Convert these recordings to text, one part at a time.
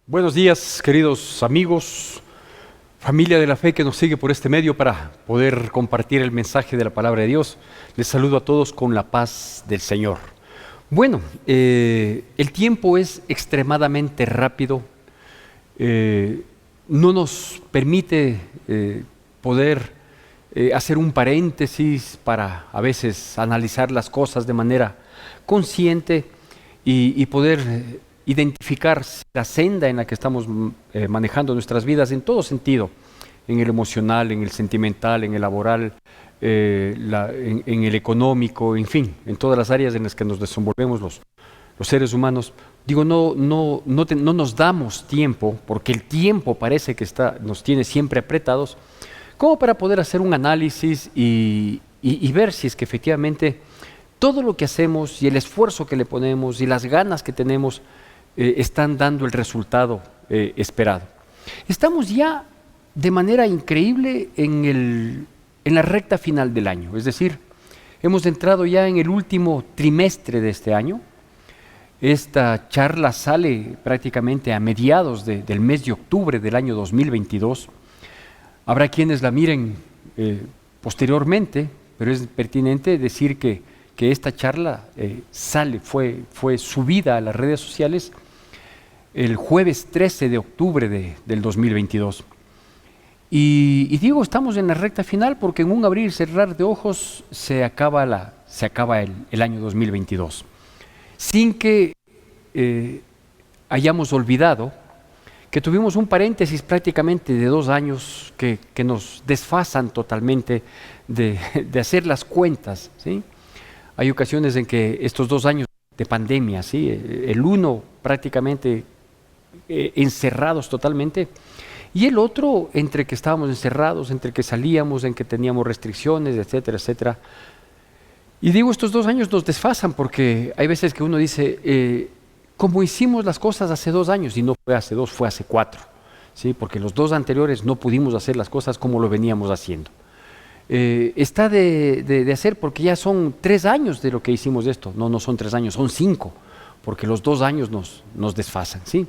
Buenos días, queridos amigos, familia de la fe que nos sigue por este medio para poder compartir el mensaje de la palabra de Dios. Les saludo a todos con la paz del Señor. Bueno, el tiempo es extremadamente rápido, no nos permite poder hacer un paréntesis para a veces analizar las cosas de manera consciente y poder identificar la senda en la que estamos manejando nuestras vidas en todo sentido, en el emocional, en el sentimental, en el laboral, en el económico, en fin, en todas las áreas en las que nos desenvolvemos los seres humanos. Digo, no nos damos tiempo, porque el tiempo parece que nos tiene siempre apretados, como para poder hacer un análisis y ver si es que efectivamente todo lo que hacemos y el esfuerzo que le ponemos y las ganas que tenemos están dando el resultado esperado. Estamos ya de manera increíble en la recta final del año, es decir, hemos entrado ya en el último trimestre de este año. Esta charla sale prácticamente a mediados del mes de octubre del año 2022. Habrá quienes la miren posteriormente, pero es pertinente decir que esta charla fue subida a las redes sociales el jueves 13 de octubre del 2022. Y digo, estamos en la recta final porque en un abrir y cerrar de ojos se acaba el año 2022. Sin que hayamos olvidado que tuvimos un paréntesis prácticamente de 2 años que nos desfasan totalmente de hacer las cuentas, ¿sí? Hay ocasiones en que estos 2 años de pandemia, ¿sí? El uno prácticamente encerrados totalmente, y el otro entre que estábamos encerrados, entre que salíamos, en que teníamos restricciones, etcétera, etcétera. Y digo, estos 2 años nos desfasan porque hay veces que uno dice, como hicimos las cosas hace 2 años, y no fue hace 2, fue hace 4, ¿sí? Porque los 2 anteriores no pudimos hacer las cosas como lo veníamos haciendo. Está de hacer porque ya son 3 años de lo que hicimos esto. No son 3 años, son 5, porque los 2 años nos desfasan, ¿sí?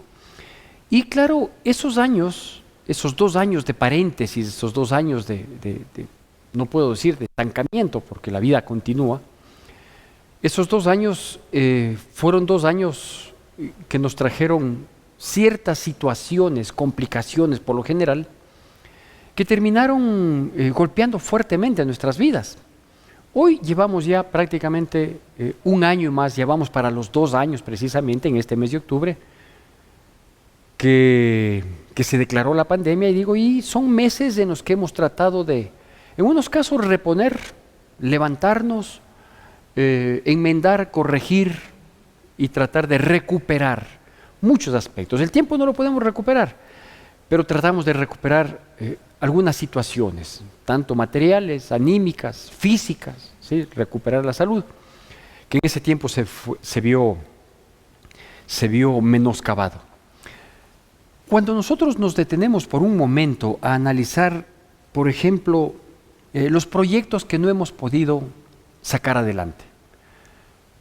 Y claro, esos 2 años de paréntesis, esos 2 años no puedo decir de estancamiento, porque la vida continúa, esos 2 años fueron 2 años que nos trajeron ciertas situaciones, complicaciones por lo general, que terminaron golpeando fuertemente a nuestras vidas. Hoy llevamos ya prácticamente 1 año y más, ya vamos para los 2 años precisamente en este mes de octubre, que se declaró la pandemia, y son meses en los que hemos tratado de, en unos casos, reponer, levantarnos, enmendar, corregir y tratar de recuperar muchos aspectos. El tiempo no lo podemos recuperar, pero tratamos de recuperar algunas situaciones, tanto materiales, anímicas, físicas, ¿sí? Recuperar la salud, que en ese tiempo se vio menoscabado. Cuando nosotros nos detenemos por un momento a analizar, por ejemplo, los proyectos que no hemos podido sacar adelante.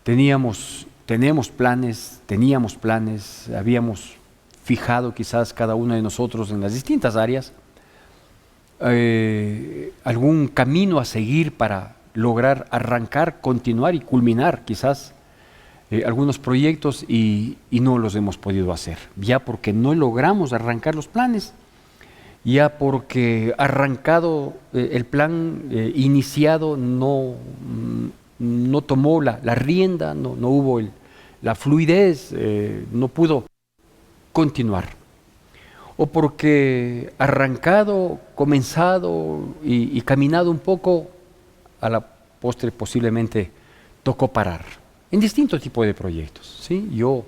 Teníamos planes, habíamos fijado quizás cada uno de nosotros en las distintas áreas algún camino a seguir para lograr arrancar, continuar y culminar quizás algunos proyectos y no los hemos podido hacer, ya porque no logramos arrancar los planes, ya porque arrancado el plan iniciado no tomó la rienda, no hubo la fluidez, no pudo continuar, o porque arrancado, comenzado y caminado un poco, a la postre posiblemente tocó parar en distintos tipos de proyectos, ¿sí? Yo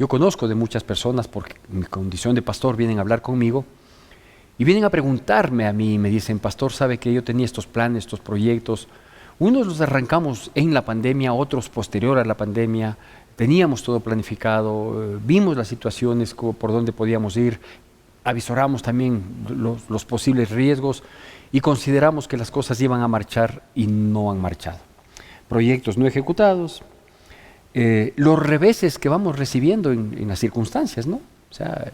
conozco de muchas personas, porque en mi condición de pastor vienen a hablar conmigo y vienen a preguntarme a mí, me dicen: pastor, ¿sabe que yo tenía estos planes, estos proyectos? Unos los arrancamos en la pandemia, otros posterior a la pandemia, teníamos todo planificado, vimos las situaciones por donde podíamos ir, avisoramos también los posibles riesgos y consideramos que las cosas iban a marchar y no han marchado. Proyectos no ejecutados, los reveses que vamos recibiendo en las circunstancias, ¿no? O sea,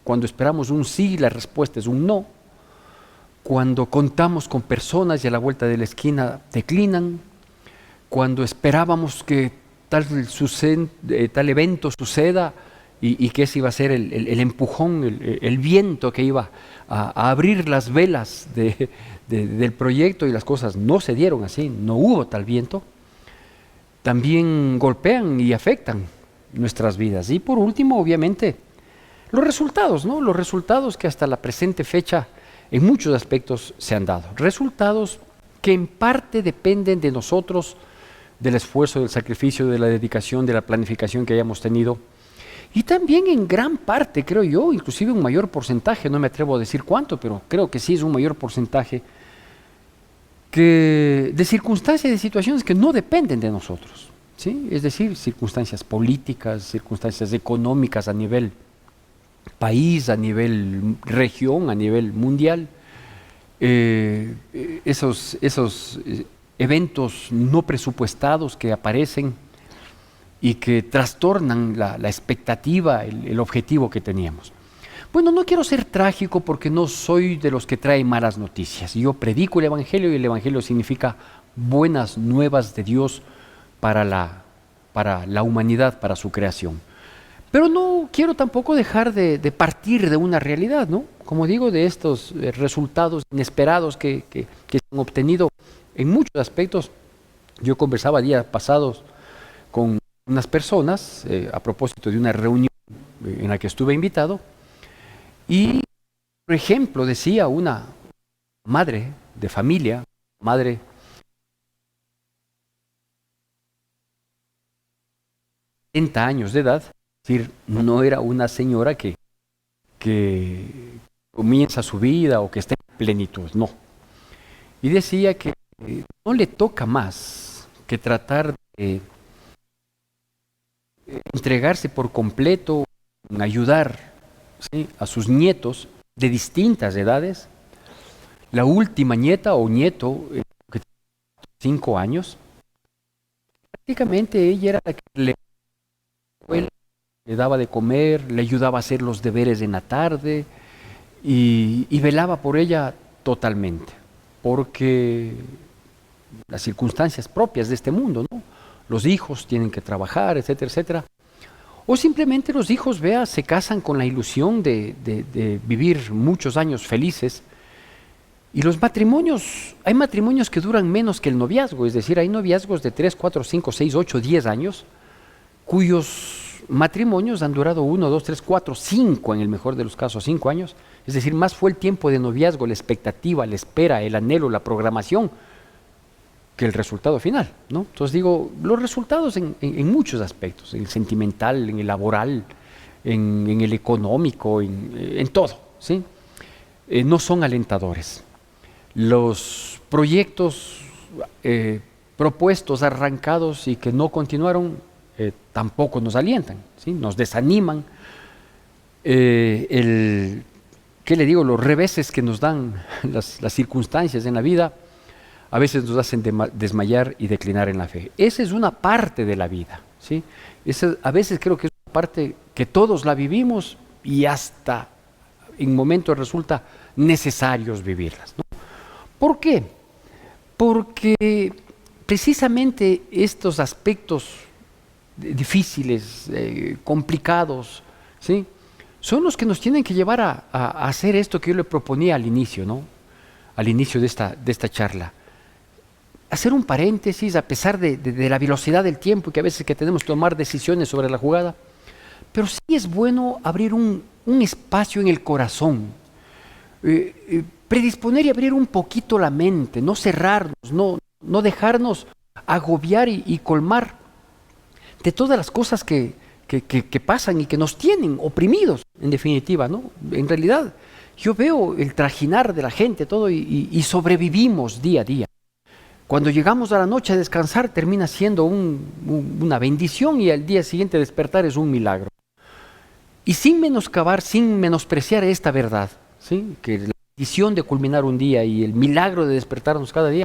Cuando esperamos un sí, la respuesta es un no. Cuando contamos con personas y a la vuelta de la esquina declinan. Cuando esperábamos que tal evento suceda y que ese iba a ser el empujón, el viento que iba a abrir las velas del proyecto, y las cosas no se dieron así, no hubo tal viento, también golpean y afectan nuestras vidas. Y por último, obviamente, los resultados, ¿no? Los resultados que hasta la presente fecha en muchos aspectos se han dado. Resultados que en parte dependen de nosotros, del esfuerzo, del sacrificio, de la dedicación, de la planificación que hayamos tenido. Y también en gran parte, creo yo, inclusive un mayor porcentaje, no me atrevo a decir cuánto, pero creo que sí es un mayor porcentaje, de circunstancias y de situaciones que no dependen de nosotros, ¿sí? Es decir, circunstancias políticas, circunstancias económicas a nivel país, a nivel región, a nivel mundial, esos eventos no presupuestados que aparecen y que trastornan la expectativa, el objetivo que teníamos. Bueno, no quiero ser trágico porque no soy de los que traen malas noticias. Yo predico el Evangelio y el Evangelio significa buenas nuevas de Dios para la humanidad, para su creación. Pero no quiero tampoco dejar de partir de una realidad, ¿no? Como digo, de estos resultados inesperados que se han obtenido en muchos aspectos. Yo conversaba días pasados con unas personas a propósito de una reunión en la que estuve invitado, y por ejemplo decía una madre de familia, madre de 70 años de edad, es decir, no era una señora que comienza su vida o que está en plenitud, no. Y decía que no le toca más que tratar de entregarse por completo en ayudar, ¿sí?, a sus nietos de distintas edades. La última nieta o nieto, que tiene 5 años, prácticamente ella era la que le daba de comer, le ayudaba a hacer los deberes en la tarde y velaba por ella totalmente, porque las circunstancias propias de este mundo, ¿no? Los hijos tienen que trabajar, etcétera, etcétera. O simplemente los hijos, se casan con la ilusión de vivir muchos años felices. Y los matrimonios, hay matrimonios que duran menos que el noviazgo, es decir, hay noviazgos de 3, 4, 5, 6, 8, 10 años, cuyos matrimonios han durado 1, 2, 3, 4, 5, en el mejor de los casos, 5 años. Es decir, más fue el tiempo de noviazgo, la expectativa, la espera, el anhelo, la programación, que el resultado final, ¿no? Entonces digo, los resultados en muchos aspectos, en el sentimental, en el laboral, en el económico, en todo, ¿sí? No son alentadores. Los proyectos propuestos, arrancados y que no continuaron, tampoco nos alientan, ¿sí? Nos desaniman. ¿Qué le digo? Los reveses que nos dan las circunstancias en la vida a veces nos hacen desmayar y declinar en la fe. Esa es una parte de la vida, ¿sí? A veces creo que es una parte que todos la vivimos y hasta en momentos resulta necesarios vivirlas, ¿no? ¿Por qué? Porque precisamente estos aspectos difíciles, complicados, ¿sí?, son los que nos tienen que llevar a hacer esto que yo le proponía al inicio, ¿no? Al inicio de esta charla. Hacer un paréntesis a pesar de la velocidad del tiempo y que a veces que tenemos que tomar decisiones sobre la jugada, pero sí es bueno abrir un espacio en el corazón, predisponer y abrir un poquito la mente, no cerrarnos, no dejarnos agobiar y colmar de todas las cosas que pasan y que nos tienen oprimidos, en definitiva, ¿no? En realidad, yo veo el trajinar de la gente, todo, y sobrevivimos día a día. Cuando llegamos a la noche a descansar, termina siendo una bendición, y al día siguiente despertar es un milagro. Y sin menoscabar, sin menospreciar esta verdad, ¿sí?, que la bendición de culminar un día y el milagro de despertarnos cada día,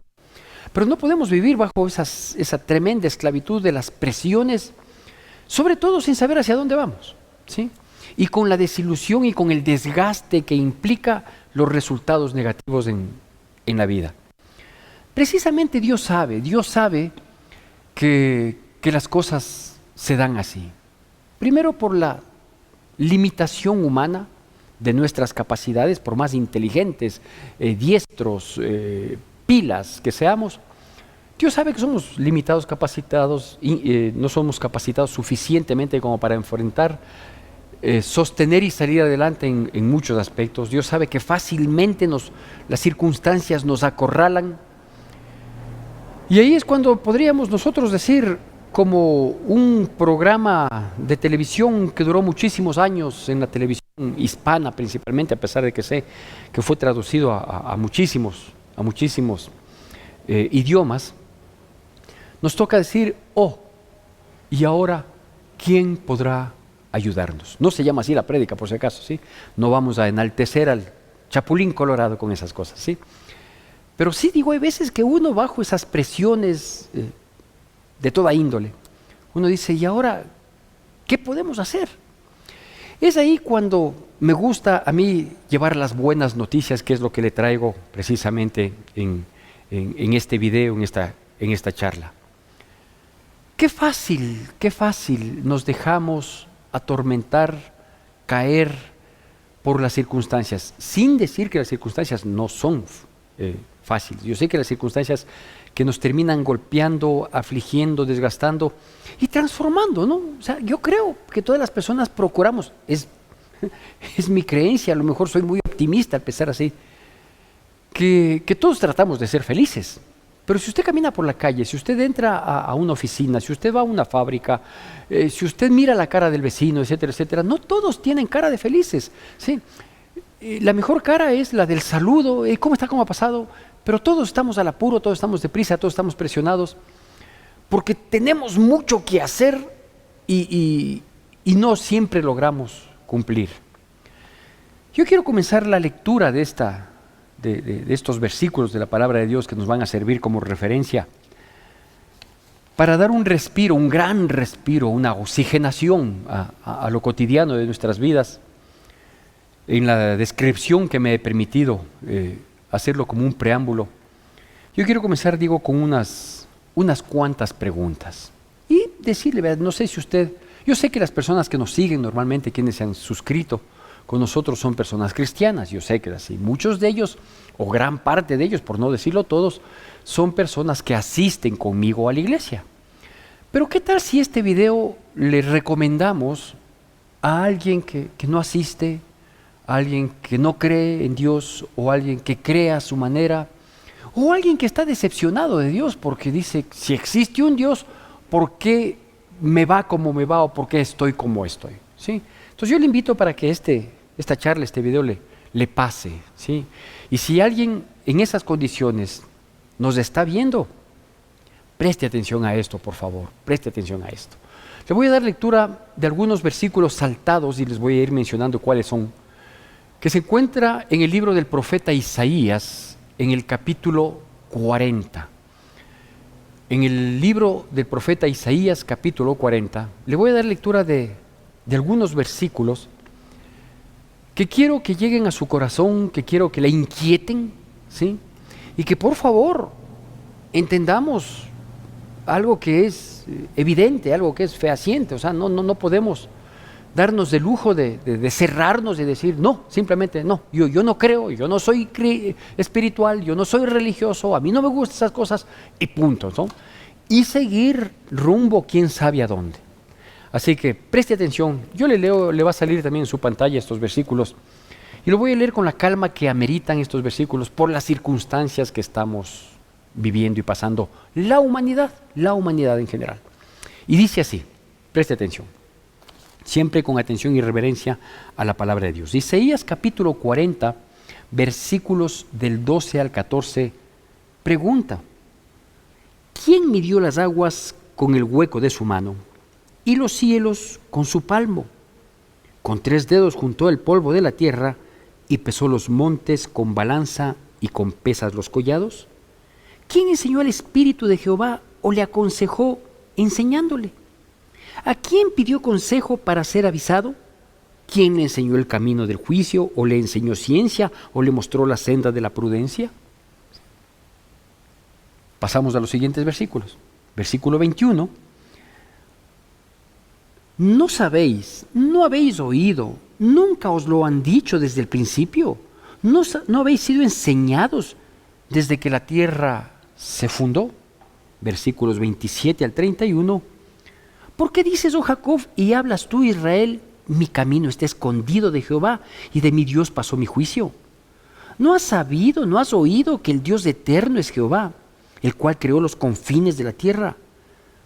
pero no podemos vivir bajo esa tremenda esclavitud de las presiones, sobre todo sin saber hacia dónde vamos, ¿sí? y con la desilusión y con el desgaste que implica los resultados negativos en la vida. Precisamente Dios sabe que las cosas se dan así. Primero por la limitación humana de nuestras capacidades, por más inteligentes, diestros, pilas que seamos. Dios sabe que somos limitados, capacitados, y no somos capacitados suficientemente como para enfrentar, sostener y salir adelante en muchos aspectos. Dios sabe que fácilmente las circunstancias nos acorralan. Y ahí es cuando podríamos nosotros decir, como un programa de televisión que duró muchísimos años en la televisión hispana principalmente, a pesar de que sé que fue traducido a muchísimos idiomas, nos toca decir, ¿y ahora quién podrá ayudarnos? No se llama así la prédica, por si acaso, ¿sí? No vamos a enaltecer al Chapulín Colorado con esas cosas, ¿sí? Pero sí digo, hay veces que uno bajo esas presiones de toda índole, uno dice, ¿y ahora qué podemos hacer? Es ahí cuando me gusta a mí llevar las buenas noticias, que es lo que le traigo precisamente en este video, en esta charla. Qué fácil nos dejamos atormentar, caer por las circunstancias, sin decir que las circunstancias no son fáciles. Yo sé que las circunstancias que nos terminan golpeando, afligiendo, desgastando y transformando, ¿no? O sea, yo creo que todas las personas procuramos, es mi creencia, a lo mejor soy muy optimista al pensar así, que todos tratamos de ser felices. Pero si usted camina por la calle, si usted entra a una oficina, si usted va a una fábrica, si usted mira la cara del vecino, etcétera, etcétera, no todos tienen cara de felices, ¿sí? La mejor cara es la del saludo, ¿cómo está? ¿Cómo ha pasado? Pero todos estamos al apuro, todos estamos deprisa, todos estamos presionados, porque tenemos mucho que hacer y no siempre logramos cumplir. Yo quiero comenzar la lectura de estos versículos de la palabra de Dios que nos van a servir como referencia para dar un respiro, un gran respiro, una oxigenación a lo cotidiano de nuestras vidas. En la descripción que me he permitido hacerlo como un preámbulo, yo quiero comenzar, digo, con unas cuantas preguntas y decirle, no sé si usted, yo sé que las personas que nos siguen normalmente, quienes se han suscrito con nosotros, son personas cristianas, yo sé que es así. Muchos de ellos, o gran parte de ellos, por no decirlo todos, son personas que asisten conmigo a la iglesia. Pero ¿qué tal si este video le recomendamos a alguien que no asiste, a alguien que no cree en Dios, o alguien que cree a su manera, o alguien que está decepcionado de Dios porque dice, si existe un Dios, ¿por qué me va como me va o por qué estoy como estoy? ¿Sí? Entonces yo le invito para que esta charla, este video le pase, ¿sí? Y si alguien en esas condiciones nos está viendo, preste atención a esto, por favor, preste atención a esto. Le voy a dar lectura de algunos versículos saltados y les voy a ir mencionando cuáles son, que se encuentra en el libro del profeta Isaías, en el capítulo 40. En el libro del profeta Isaías, capítulo 40, le voy a dar lectura de algunos versículos que quiero que lleguen a su corazón, que quiero que le inquieten, ¿sí? Y que por favor entendamos algo que es evidente, algo que es fehaciente. O sea, no podemos darnos el lujo de cerrarnos y decir, no, simplemente no, yo no creo, yo no soy espiritual, yo no soy religioso, a mí no me gustan esas cosas, y punto, ¿no? Y seguir rumbo quién sabe a dónde. Así que preste atención, yo le leo, le va a salir también en su pantalla estos versículos, y lo voy a leer con la calma que ameritan estos versículos por las circunstancias que estamos viviendo y pasando la humanidad en general. Y dice así, preste atención, siempre con atención y reverencia a la palabra de Dios. Isaías capítulo 40, versículos del 12 al 14, pregunta, ¿quién midió las aguas con el hueco de su mano y los cielos con su palmo? Con 3 dedos juntó el polvo de la tierra y pesó los montes con balanza y con pesas los collados. ¿Quién enseñó al Espíritu de Jehová o le aconsejó enseñándole? ¿A quién pidió consejo para ser avisado? ¿Quién le enseñó el camino del juicio? ¿O le enseñó ciencia? ¿O le mostró la senda de la prudencia? Pasamos a los siguientes versículos. Versículo 21. ¿No sabéis, no habéis oído, nunca os lo han dicho desde el principio? ¿No habéis sido enseñados desde que la tierra se fundó? Versículos 27 al 31. ¿Por qué dices, oh Jacob, y hablas tú, Israel? Mi camino está escondido de Jehová, y de mi Dios pasó mi juicio. ¿No has sabido, no has oído que el Dios eterno es Jehová, el cual creó los confines de la tierra?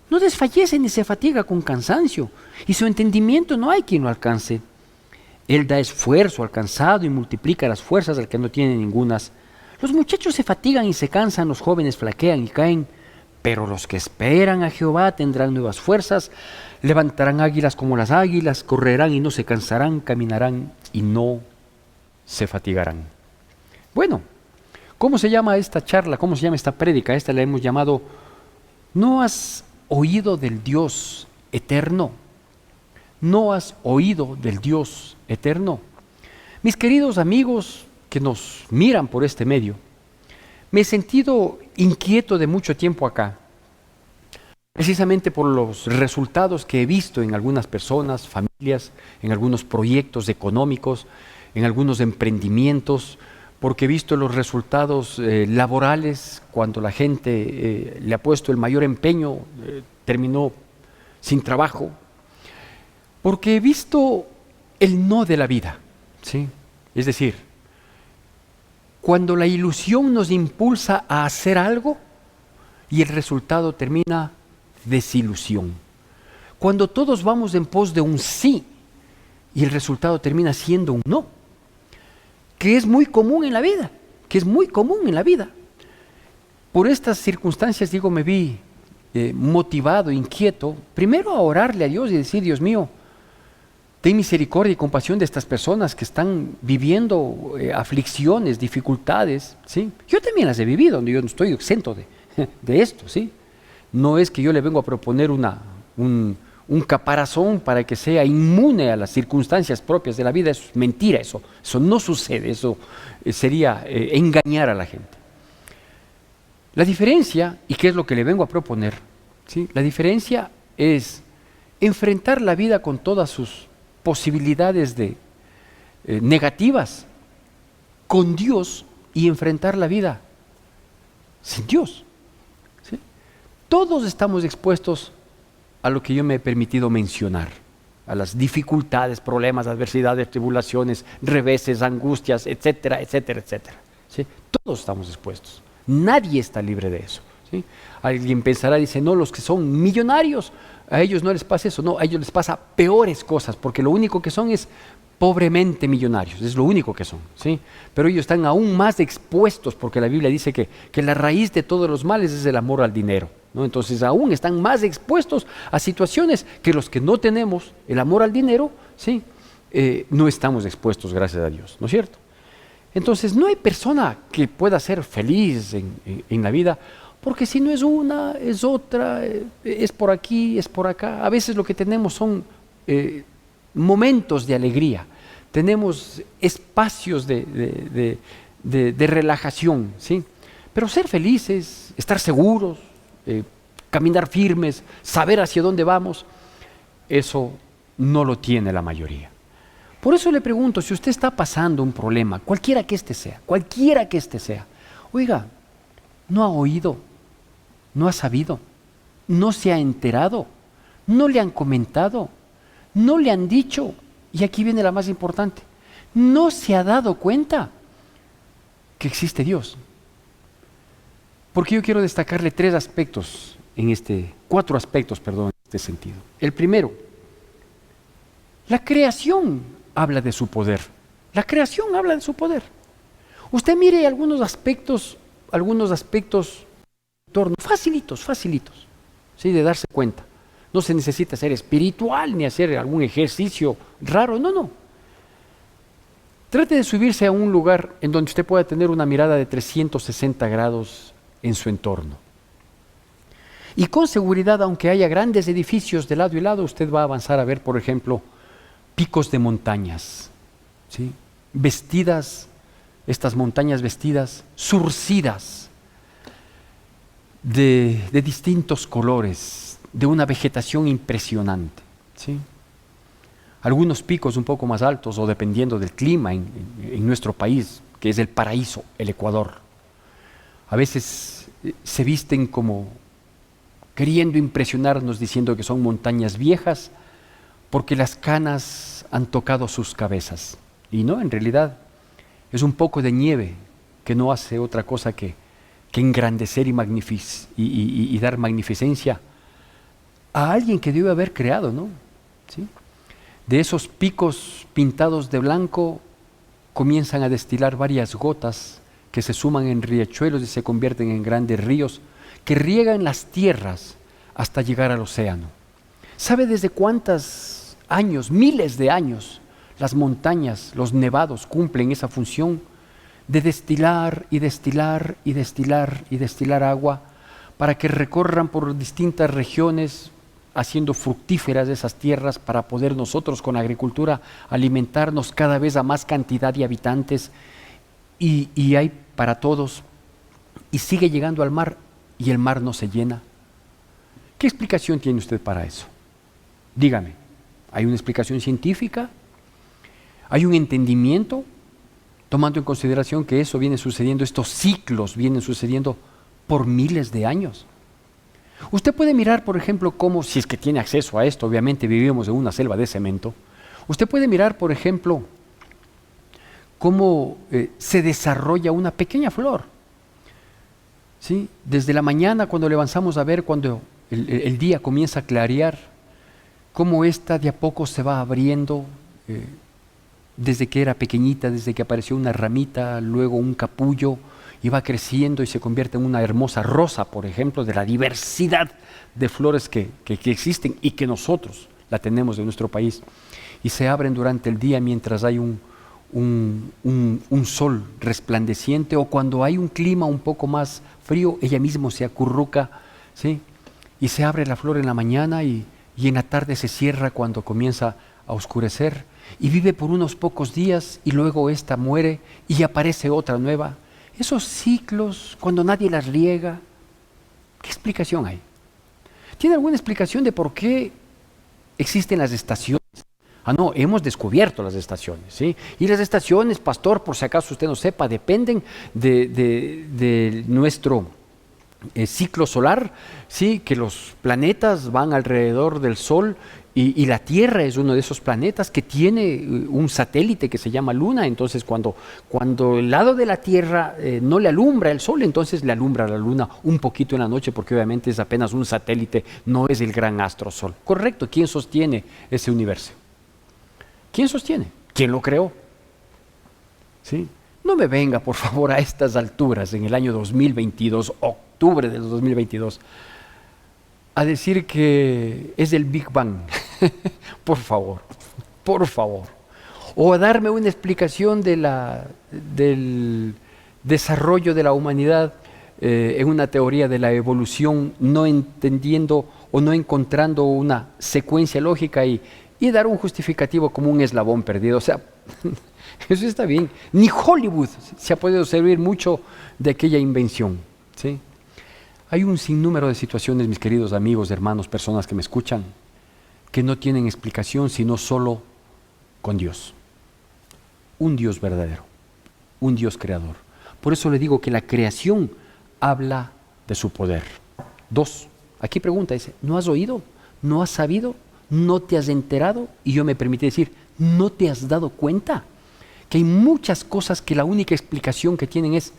No desfallece ni se fatiga con cansancio, y su entendimiento no hay quien lo alcance. Él da esfuerzo al cansado y multiplica las fuerzas al que no tiene ningunas. Los muchachos se fatigan y se cansan, los jóvenes flaquean y caen, pero los que esperan a Jehová tendrán nuevas fuerzas, levantarán águilas como las águilas, correrán y no se cansarán, caminarán y no se fatigarán. Bueno, ¿cómo se llama esta charla? ¿Cómo se llama esta prédica? Esta la hemos llamado ¿No has oído del Dios eterno? ¿No has oído del Dios eterno? Mis queridos amigos que nos miran por este medio, me he sentido inquieto de mucho tiempo acá, precisamente por los resultados que he visto en algunas personas, familias, en algunos proyectos económicos, en algunos emprendimientos, porque he visto los resultados laborales cuando la gente le ha puesto el mayor empeño, terminó sin trabajo, porque he visto el no de la vida, ¿sí? Es decir, cuando la ilusión nos impulsa a hacer algo y el resultado termina desilusión. Cuando todos vamos en pos de un sí y el resultado termina siendo un no, que es muy común en la vida, Por estas circunstancias, me vi motivado, inquieto, primero a orarle a Dios y decir, Dios mío, ten misericordia y compasión de estas personas que están viviendo aflicciones, dificultades, ¿sí? Yo también las he vivido, yo no estoy exento de esto, ¿sí? No es que yo le vengo a proponer un caparazón para que sea inmune a las circunstancias propias de la vida. Eso es mentira, eso no sucede, eso sería engañar a la gente. La diferencia, y qué es lo que le vengo a proponer, ¿sí? La diferencia es enfrentar la vida con todas sus posibilidades negativas con Dios y enfrentar la vida sin Dios, ¿sí? Todos estamos expuestos a lo que yo me he permitido mencionar, a las dificultades, problemas, adversidades, tribulaciones, reveses, angustias, etcétera, etcétera, etcétera, ¿sí? Todos estamos expuestos, nadie está libre de eso, ¿sí? Alguien pensará, dice, no, los que son millonarios, a ellos no les pasa eso. No, a ellos les pasa peores cosas, porque lo único que son es pobremente millonarios, es lo único que son, ¿sí? Pero ellos están aún más expuestos, porque la Biblia dice que la raíz de todos los males es el amor al dinero, ¿no? Entonces aún están más expuestos a situaciones que los que no tenemos el amor al dinero, ¿sí? No estamos expuestos, gracias a Dios, ¿no es cierto? Entonces no hay persona que pueda ser feliz en la vida, porque si no es una, es otra, es por aquí, es por acá. A veces lo que tenemos son momentos de alegría, tenemos espacios de relajación, ¿sí? Pero ser felices, estar seguros, caminar firmes, saber hacia dónde vamos, eso no lo tiene la mayoría. Por eso le pregunto, si usted está pasando un problema, cualquiera que este sea, oiga, ¿no ha oído? ¿No ha sabido? ¿No se ha enterado? ¿No le han comentado? ¿No le han dicho? Y aquí viene la más importante. ¿No se ha dado cuenta que existe Dios? Porque yo quiero destacarle cuatro aspectos, en este sentido. El primero, la creación habla de su poder. La creación habla de su poder. Usted mire algunos aspectos facilitos, ¿sí? De darse cuenta. No se necesita ser espiritual ni hacer algún ejercicio raro, no. Trate de subirse a un lugar en donde usted pueda tener una mirada de 360 grados en su entorno. Y con seguridad, aunque haya grandes edificios de lado y lado, usted va a avanzar a ver, por ejemplo, picos de montañas, ¿sí? Vestidas, estas montañas vestidas, surcidas de distintos colores, de una vegetación impresionante, ¿sí? Algunos picos un poco más altos, o dependiendo del clima en nuestro país, que es el paraíso, el Ecuador. A veces se visten como queriendo impresionarnos diciendo que son montañas viejas, porque las canas han tocado sus cabezas. Y no, en realidad es un poco de nieve que no hace otra cosa que engrandecer y dar magnificencia a alguien que debe haber creado, ¿no? ¿Sí? De esos picos pintados de blanco comienzan a destilar varias gotas que se suman en riachuelos y se convierten en grandes ríos que riegan las tierras hasta llegar al océano. ¿Sabe desde cuántos años, miles de años, las montañas, los nevados cumplen esa función de destilar y destilar y destilar y destilar agua para que recorran por distintas regiones, haciendo fructíferas esas tierras para poder nosotros con agricultura alimentarnos cada vez a más cantidad de habitantes y hay para todos, y sigue llegando al mar y el mar no se llena? ¿Qué explicación tiene usted para eso? Dígame, ¿hay una explicación científica? ¿Hay un entendimiento? Tomando en consideración que eso viene sucediendo, estos ciclos vienen sucediendo por miles de años. Usted puede mirar, por ejemplo, cómo, si es que tiene acceso a esto, obviamente vivimos en una selva de cemento, usted puede mirar, por ejemplo, cómo se desarrolla una pequeña flor. ¿Sí? Desde la mañana, cuando le avanzamos a ver, cuando el día comienza a clarear, cómo ésta de a poco se va abriendo, desde que era pequeñita, desde que apareció una ramita, luego un capullo, y va creciendo y se convierte en una hermosa rosa, por ejemplo, de la diversidad de flores que existen y que nosotros la tenemos en nuestro país. Y se abren durante el día mientras hay un sol resplandeciente, o cuando hay un clima un poco más frío, ella misma se acurruca, ¿sí? Y se abre la flor en la mañana y en la tarde se cierra cuando comienza a oscurecer, y vive por unos pocos días y luego esta muere y aparece otra nueva. Esos ciclos, cuando nadie las riega, ¿qué explicación hay? ¿Tiene alguna explicación de por qué existen las estaciones? Ah, no, hemos descubierto las estaciones, ¿sí? Y las estaciones, pastor, por si acaso usted no sepa, dependen de nuestro ciclo solar, ¿sí? Que los planetas van alrededor del Sol y la Tierra es uno de esos planetas que tiene un satélite que se llama Luna. Entonces cuando el lado de la Tierra no le alumbra el Sol, entonces le alumbra la Luna un poquito en la noche, porque obviamente es apenas un satélite, no es el gran astro Sol. Correcto, ¿quién sostiene ese universo? ¿Quién sostiene? ¿Quién lo creó? ¿Sí? No me venga, por favor, a estas alturas, en el año 2022, octubre del 2022, a decir que es el Big Bang. Por favor, por favor. O a darme una explicación del desarrollo de la humanidad en una teoría de la evolución, no entendiendo o no encontrando una secuencia lógica y dar un justificativo como un eslabón perdido. O sea, eso está bien. Ni Hollywood se ha podido servir mucho de aquella invención, ¿sí? Hay un sinnúmero de situaciones, mis queridos amigos, hermanos, personas que me escuchan, que no tienen explicación sino solo con Dios. Un Dios verdadero, un Dios creador. Por eso le digo que la creación habla de su poder. 2, aquí pregunta, dice, ¿no has oído? ¿No has sabido? ¿No te has enterado? Y yo me permití decir, ¿no te has dado cuenta? Que hay muchas cosas que la única explicación que tienen es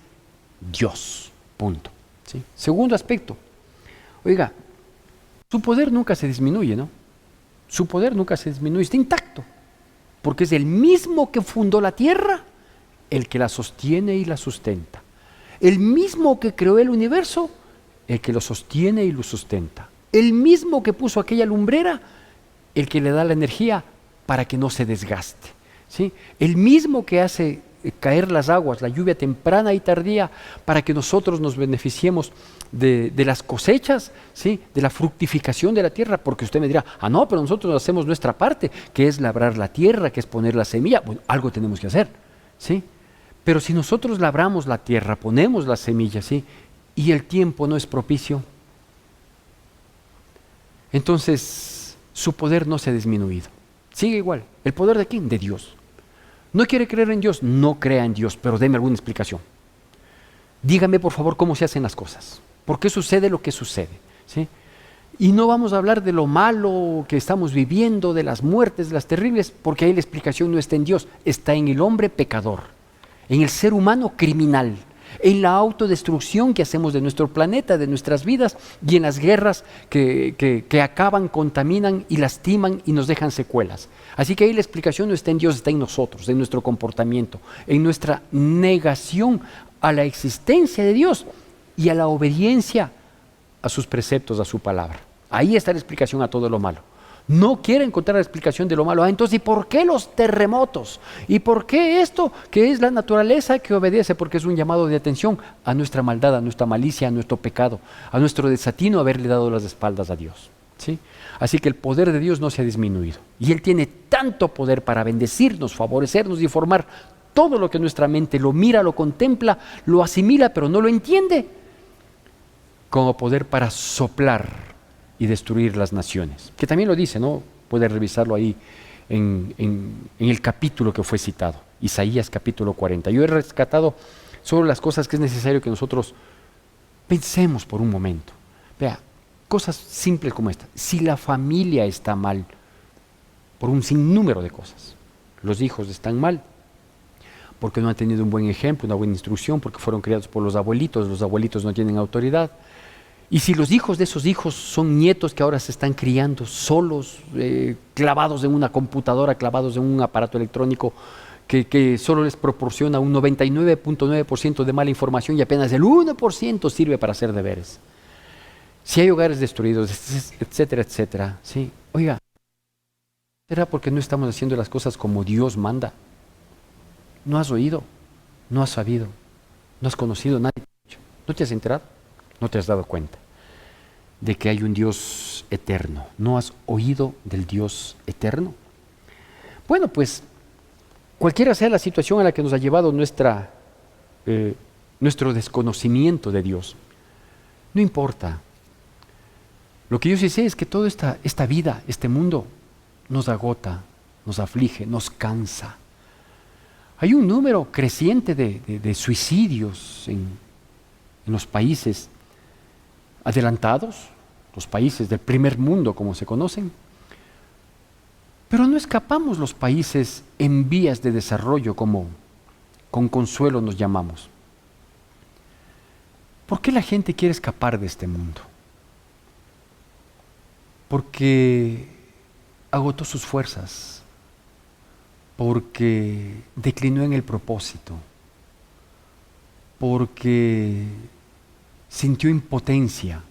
Dios, punto. ¿Sí? Segundo aspecto, oiga, su poder nunca se disminuye, ¿no? Su poder nunca se disminuye, está intacto, porque es el mismo que fundó la tierra, el que la sostiene y la sustenta. El mismo que creó el universo, el que lo sostiene y lo sustenta. El mismo que puso aquella lumbrera, el que le da la energía para que no se desgaste, ¿sí? El mismo que hace caer las aguas, la lluvia temprana y tardía, para que nosotros nos beneficiemos de las cosechas, ¿sí? De la fructificación de la tierra, porque usted me dirá, no, pero nosotros hacemos nuestra parte, que es labrar la tierra, que es poner la semilla. Bueno, algo tenemos que hacer, ¿sí? Pero si nosotros labramos la tierra, ponemos la semilla, ¿sí? Y el tiempo no es propicio, entonces su poder no se ha disminuido. Sigue igual. ¿El poder de quién? De Dios. ¿No quiere creer en Dios? No crea en Dios, pero deme alguna explicación. Dígame, por favor, cómo se hacen las cosas. ¿Por qué sucede lo que sucede? ¿Sí? Y no vamos a hablar de lo malo que estamos viviendo, de las muertes, de las terribles, porque ahí la explicación no está en Dios, está en el hombre pecador, en el ser humano criminal, en la autodestrucción que hacemos de nuestro planeta, de nuestras vidas, y en las guerras que acaban, contaminan y lastiman y nos dejan secuelas. Así que ahí la explicación no está en Dios, está en nosotros, en nuestro comportamiento, en nuestra negación a la existencia de Dios y a la obediencia a sus preceptos, a su palabra. Ahí está la explicación a todo lo malo. No quiere encontrar la explicación de lo malo. Entonces, ¿y por qué los terremotos? ¿Y por qué esto que es la naturaleza que obedece? Porque es un llamado de atención a nuestra maldad, a nuestra malicia, a nuestro pecado, a nuestro desatino haberle dado las espaldas a Dios, ¿sí? Así que el poder de Dios no se ha disminuido. Y Él tiene tanto poder para bendecirnos, favorecernos y formar todo lo que nuestra mente lo mira, lo contempla, lo asimila, pero no lo entiende, como poder para soplar y destruir las naciones, que también lo dice, ¿no? Puede revisarlo ahí en el capítulo que fue citado, Isaías capítulo 40. Yo he rescatado solo las cosas que es necesario que nosotros pensemos por un momento. Vea, cosas simples como esta. Si la familia está mal, por un sinnúmero de cosas, los hijos están mal, porque no han tenido un buen ejemplo, una buena instrucción, porque fueron criados por los abuelitos no tienen autoridad. Y si los hijos de esos hijos son nietos que ahora se están criando solos, clavados en una computadora, clavados en un aparato electrónico que solo les proporciona un 99.9% de mala información y apenas el 1% sirve para hacer deberes. Si hay hogares destruidos, etcétera, etcétera, ¿sí? Oiga, ¿será porque no estamos haciendo las cosas como Dios manda? No has oído, no has sabido, no has conocido, nadie te ha dicho. ¿No te has enterado? ¿No te has dado cuenta de que hay un Dios eterno? ¿No has oído del Dios eterno? Bueno, pues cualquiera sea la situación a la que nos ha llevado nuestro desconocimiento de Dios, no importa. Lo que yo sí sé es que toda esta vida, este mundo, nos agota, nos aflige, nos cansa. Hay un número creciente de suicidios en los países adelantados, los países del primer mundo como se conocen, pero no escapamos los países en vías de desarrollo como con consuelo nos llamamos. ¿Por qué la gente quiere escapar de este mundo? Porque agotó sus fuerzas, porque declinó en el propósito, porque sintió impotencia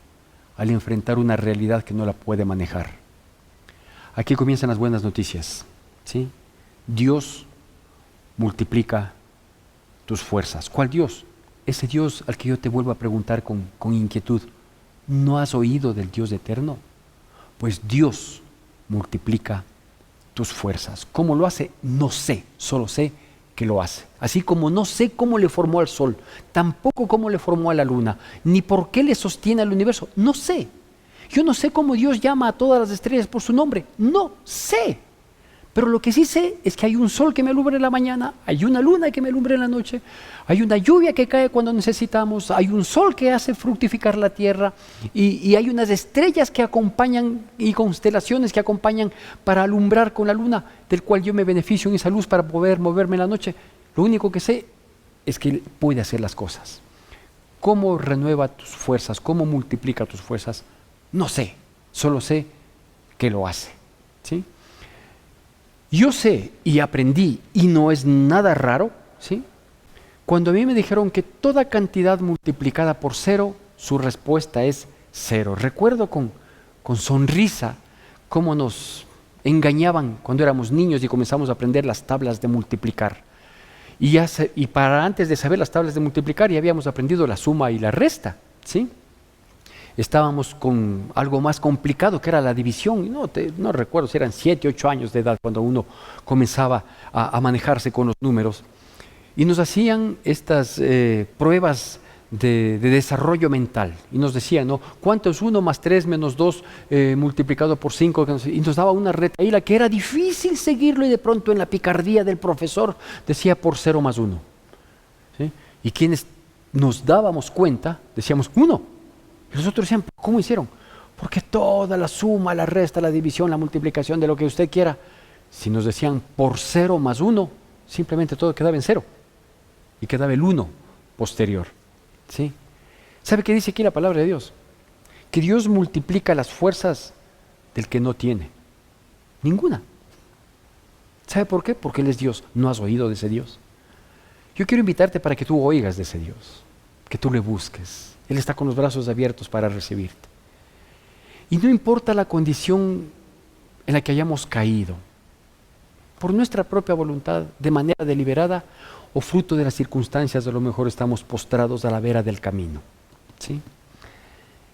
al enfrentar una realidad que no la puede manejar. Aquí comienzan las buenas noticias, ¿sí? Dios multiplica tus fuerzas. ¿Cuál Dios? Ese Dios al que yo te vuelvo a preguntar con inquietud. ¿No has oído del Dios eterno? Pues Dios multiplica tus fuerzas. ¿Cómo lo hace? No sé, solo sé que lo hace. Así como no sé cómo le formó al sol, tampoco cómo le formó a la luna, ni por qué le sostiene al universo, no sé. Yo no sé cómo Dios llama a todas las estrellas por su nombre, no sé. Pero lo que sí sé es que hay un sol que me alumbra en la mañana, hay una luna que me alumbra en la noche, hay una lluvia que cae cuando necesitamos, hay un sol que hace fructificar la tierra y hay unas estrellas que acompañan y constelaciones que acompañan para alumbrar con la luna, del cual yo me beneficio en esa luz para poder moverme en la noche. Lo único que sé es que Él puede hacer las cosas. ¿Cómo renueva tus fuerzas? ¿Cómo multiplica tus fuerzas? No sé, solo sé que lo hace, ¿sí? Yo sé y aprendí, y no es nada raro, ¿sí? Cuando a mí me dijeron que toda cantidad multiplicada por cero, su respuesta es cero. Recuerdo con sonrisa cómo nos engañaban cuando éramos niños y comenzamos a aprender las tablas de multiplicar. y para antes de saber las tablas de multiplicar ya habíamos aprendido la suma y la resta, ¿sí? Estábamos con algo más complicado que era la división. No recuerdo si eran 7, 8 años de edad cuando uno comenzaba a manejarse con los números. Y nos hacían estas pruebas de desarrollo mental. Y nos decían, ¿no? ¿Cuánto es 1 más 3 menos 2 multiplicado por 5? Y nos daba una retahíla que era difícil seguirlo y de pronto en la picardía del profesor decía por 0 más 1. ¿Sí? Y quienes nos dábamos cuenta decíamos 1. Y los otros decían, ¿cómo hicieron? Porque toda la suma, la resta, la división, la multiplicación de lo que usted quiera, si nos decían por 0 más 1, simplemente todo quedaba en 0 y quedaba el 1 posterior. ¿Sí? ¿Sabe qué dice aquí la palabra de Dios? Que Dios multiplica las fuerzas del que no tiene. Ninguna. ¿Sabe por qué? Porque Él es Dios. ¿No has oído de ese Dios? Yo quiero invitarte para que tú oigas de ese Dios, que tú le busques. Él está con los brazos abiertos para recibirte. Y no importa la condición en la que hayamos caído, por nuestra propia voluntad, de manera deliberada o fruto de las circunstancias, a lo mejor estamos postrados a la vera del camino. ¿Sí?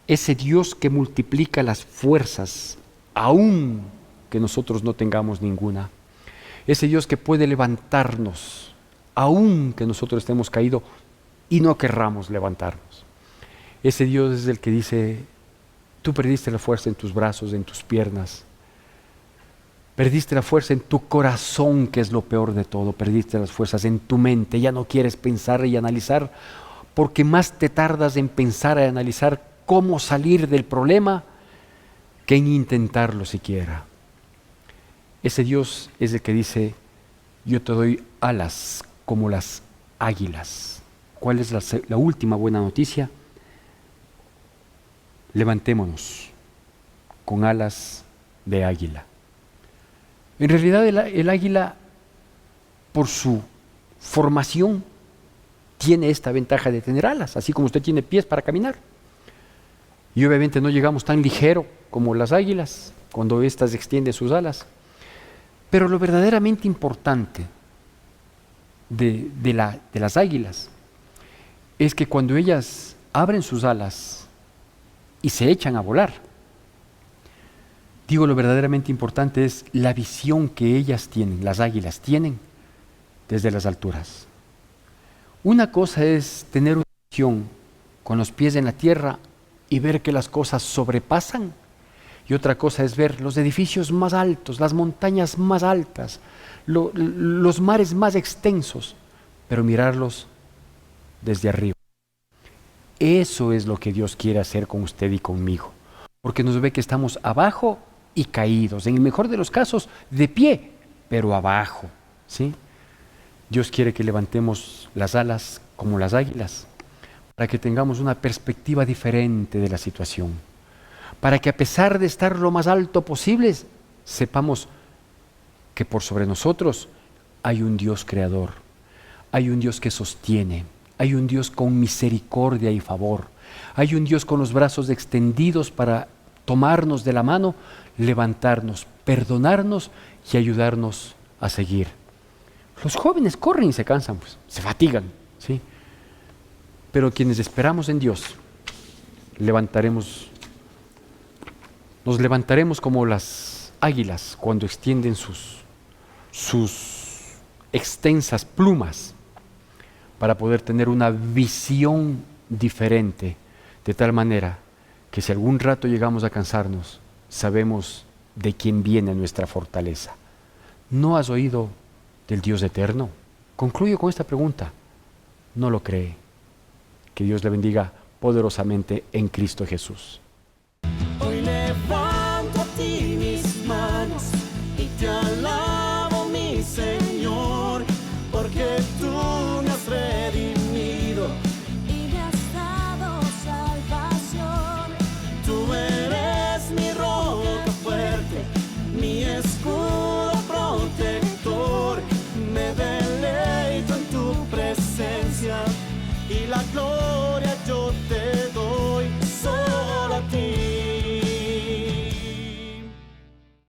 Ese Dios que multiplica las fuerzas, aun que nosotros no tengamos ninguna. Ese Dios que puede levantarnos, aun que nosotros estemos caídos y no querramos levantarnos. Ese Dios es el que dice, tú perdiste la fuerza en tus brazos, en tus piernas. Perdiste la fuerza en tu corazón, que es lo peor de todo. Perdiste las fuerzas en tu mente. Ya no quieres pensar y analizar, porque más te tardas en pensar y analizar cómo salir del problema que en intentarlo siquiera. Ese Dios es el que dice, yo te doy alas como las águilas. ¿Cuál es la última buena noticia? Levantémonos con alas de águila. En realidad el águila, por su formación, tiene esta ventaja de tener alas, así como usted tiene pies para caminar. Y obviamente no llegamos tan ligero como las águilas cuando éstas extienden sus alas. Pero lo verdaderamente importante de las águilas es que cuando ellas abren sus alas y se echan a volar, lo verdaderamente importante es la visión que ellas tienen, las águilas tienen desde las alturas. Una cosa es tener una visión con los pies en la tierra y ver que las cosas sobrepasan, y otra cosa es ver los edificios más altos, las montañas más altas, los mares más extensos, pero mirarlos desde arriba. Eso es lo que Dios quiere hacer con usted y conmigo, porque nos ve que estamos abajo y caídos, en el mejor de los casos de pie, pero abajo, ¿sí? Dios quiere que levantemos las alas como las águilas, para que tengamos una perspectiva diferente de la situación, para que a pesar de estar lo más alto posible, sepamos que por sobre nosotros hay un Dios creador, hay un Dios que sostiene, hay un Dios con misericordia y favor, hay un Dios con los brazos extendidos para tomarnos de la mano, levantarnos, perdonarnos y ayudarnos a seguir. Los jóvenes corren y se cansan, pues, se fatigan, ¿sí? Pero quienes esperamos en Dios, nos levantaremos como las águilas cuando extienden sus extensas plumas para poder tener una visión diferente, de tal manera que si algún rato llegamos a cansarnos, sabemos de quién viene nuestra fortaleza. ¿No has oído del Dios eterno? Concluyo con esta pregunta. ¿No lo cree? Que Dios le bendiga poderosamente en Cristo Jesús.